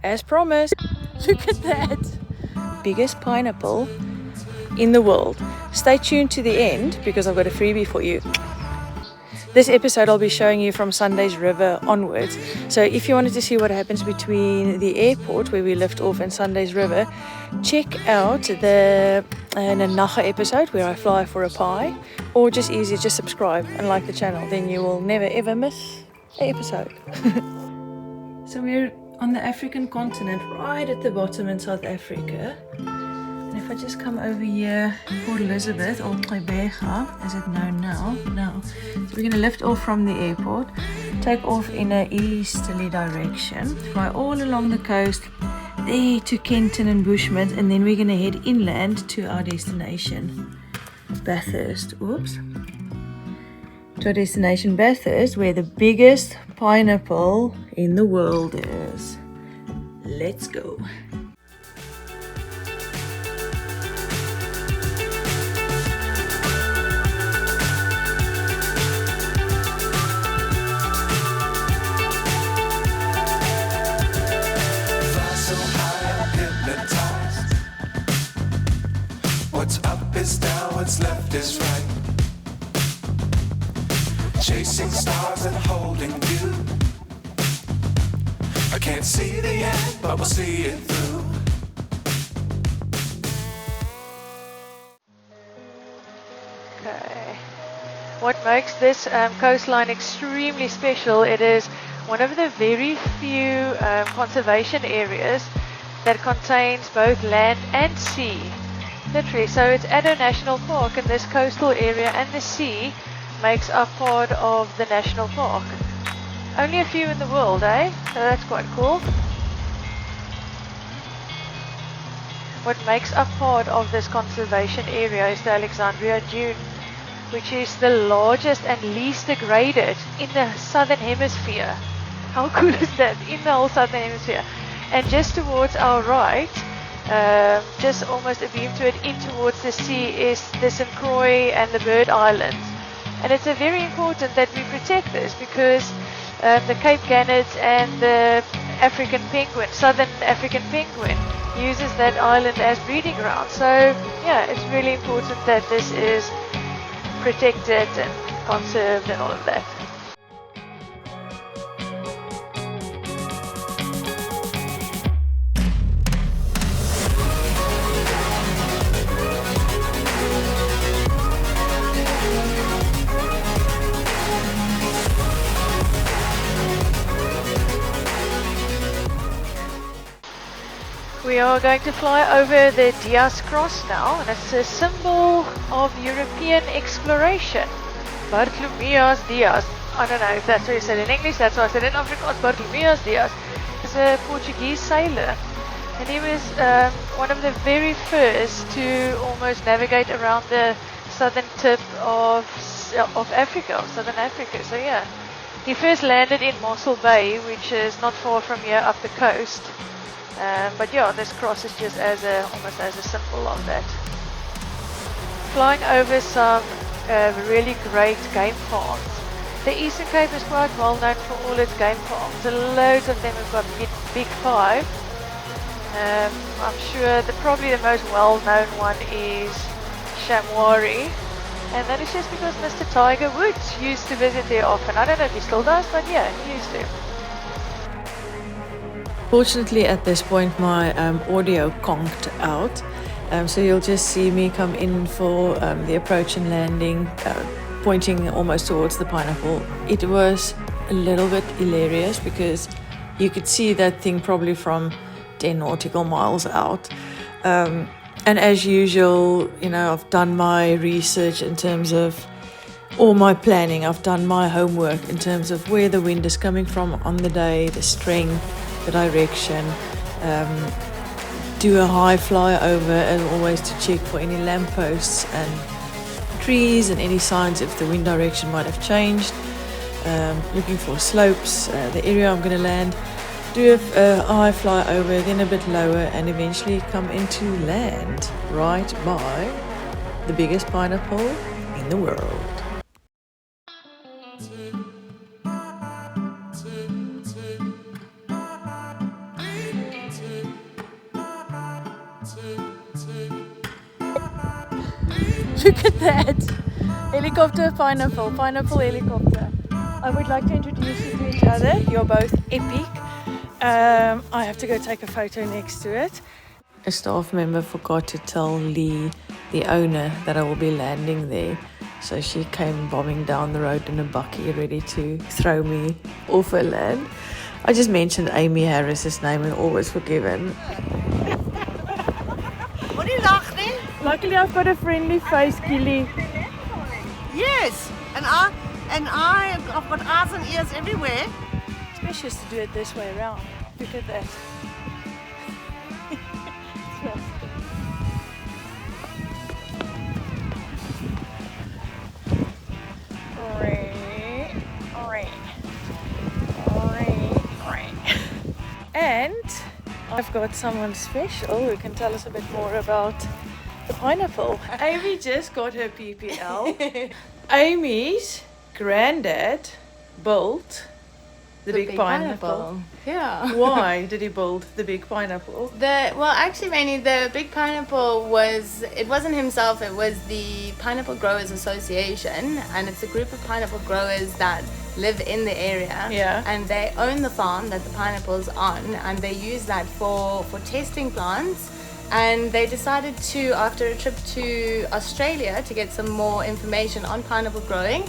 as promised. Look at that. Biggest pineapple in the world. Stay tuned to the end because I've got a freebie for you. This episode I'll be showing you from Sunday's River onwards. So if you wanted to see what happens between the airport where we lift off and Sunday's River, check out the Nanaga episode where I fly for a pie, or just subscribe and like the channel, then you will never ever miss an episode. So we're on the African continent, right at the bottom in South Africa. And if I just come over here, Port Elizabeth, or Gqeberha, as it's known now. So we're going to lift off from the airport, take off in an easterly direction, fly all along the coast, there to Kenton and Bushmans, and then we're going to head inland to our destination, Bathurst. Oops. To our destination, Bathurst, where the biggest pineapple in the world is. Let's go. What's up is down, what's left is right. Chasing stars and holding you. I can't see the end, but we'll see it through. Okay. What makes this coastline extremely special, it is one of the very few conservation areas that contains both land and sea. Literally, so it's Addo National Park, and this coastal area and the sea makes up part of the national park. Only a few in the world, eh? So that's quite cool. What makes up part of this conservation area is the Alexandria Dune, which is the largest and least degraded in the southern hemisphere. How cool is that? In the whole southern hemisphere. And just towards our right, just almost a beam to it in towards the sea, is the St. Croix and the Bird Islands. And it's very important that we protect this because the Cape Gannets and the African penguin, southern African penguin, uses that island as breeding ground. So yeah, it's really important that this is protected and conserved and all of that. We are going to fly over the Diaz Cross now, and it's a symbol of European exploration. Bartolomeus Diaz. I don't know if that's what you said in English, that's what I said in Afrikaans. Bartolomeus Diaz is a Portuguese sailor, and he was one of the very first to almost navigate around the southern tip of Africa, of southern Africa. So yeah, he first landed in Mossel Bay, which is not far from here up the coast. But yeah, this cross is just almost as a symbol of that. Flying over some really great game farms. The Eastern Cape is quite well known for all its game farms. Loads of them have got big five. I'm sure probably the most well-known one is Shamwari, and that is just because Mr. Tiger Woods used to visit there often. I don't know if he still does, but yeah, he used to. Fortunately, at this point, my audio conked out, so you'll just see me come in for the approach and landing, pointing almost towards the pineapple. It was a little bit hilarious because you could see that thing probably from 10 nautical miles out. And as usual, you know, I've done my research in terms of all my planning. I've done my homework in terms of where the wind is coming from on the day, the strength, the direction, do a high fly over as always to check for any lampposts and trees and any signs if the wind direction might have changed, looking for slopes, the area I'm going to land, do a high fly over, then a bit lower, and eventually come into land right by the biggest pineapple in the world. Look at that. Helicopter, pineapple, pineapple, helicopter. I would like to introduce you to each other. You're both epic. I have to go take a photo next to it. A staff member forgot to tell Lee, the owner, that I will be landing there. So she came bombing down the road in a bucky ready to throw me off her land. I just mentioned Amy Harris's name and all was forgiven. What do you laugh then? Luckily I've got a friendly face, Gilly. Yes, and I've got eyes and ears everywhere. It's best just to do it this way around. Look at that. And I've got someone special who can tell us a bit more about the pineapple. Amy just got her PPL. Amy's granddad built the big pineapple. Yeah. Why did he build the big pineapple? Actually, Mynie, the big pineapple wasn't himself, it was the Pineapple Growers Association, and it's a group of pineapple growers that live in the area. Yeah. And they own the farm that the pineapple's on, and they use that for testing plants. And they decided to, after a trip to Australia to get some more information on pineapple growing,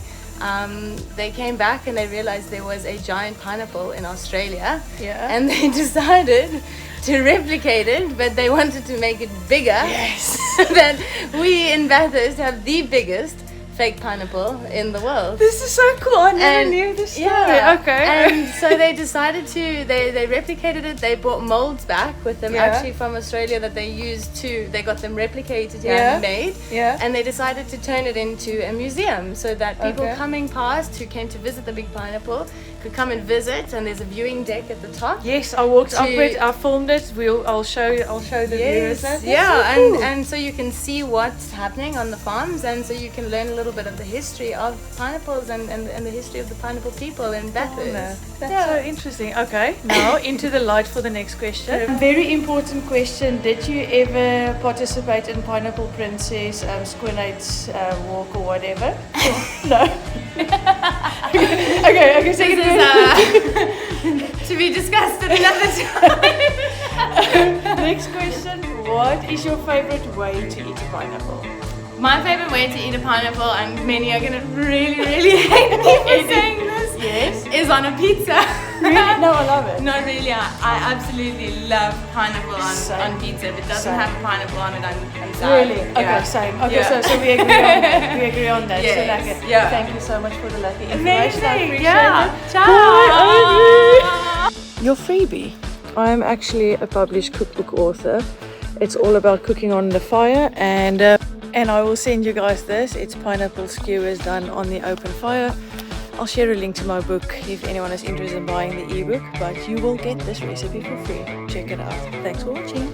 they came back and they realized there was a giant pineapple in Australia. Yeah. And they decided to replicate it, but they wanted to make it bigger. Yes. So that we in Bathurst have the biggest fake pineapple in the world. This is so cool. I never knew this story. Yeah. Okay. And so they decided to, they replicated it. They brought molds back with them actually from Australia that they used they got them replicated here and made. Yeah. And they decided to turn it into a museum so that people coming past who came to visit the big pineapple could come and visit. And there's a viewing deck at the top. Yes, I walked up it. I filmed it. I'll show the viewers that. Yeah, so cool. and so you can see what's happening on the farms, and so you can learn a little bit of the history of pineapples and the history of the pineapple people in Bathurst. That's so interesting. Okay, now into the light for the next question. A very important question. Did you ever participate in Pineapple Princess Squinate's walk or whatever? No. Okay, so This is to be discussed at another time. next question. What is your favorite way to eat a pineapple? My favorite way to eat a pineapple, and many are gonna really hate me for saying this, Yes. is on a pizza. Really? No, I love it. No, really, I absolutely love pineapple on pizza. If it doesn't Same. have a pineapple on it, I'm sad. Really? Yeah. Okay, same. Okay, Yeah. so we agree on that. We agree on that. Yes, So like, yeah. thank you so much for the lucky information. I Amazing, appreciate yeah. it. Ciao. Your freebie. I'm actually a published cookbook author. It's all about cooking on the fire, and I will send you guys this. It's pineapple skewers done on the open fire. I'll share a link to my book if anyone is interested in buying the ebook, but you will get this recipe for free. Check it out. Thanks for watching.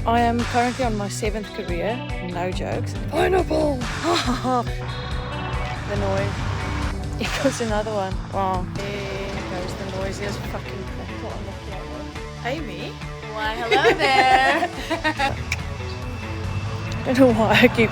I am currently on my 7th career, no jokes. Pineapple! The noise. Here goes another one. Wow. There goes the noisiest fucking pineapple on the planet. Amy? Why, hello there. I don't know why I keep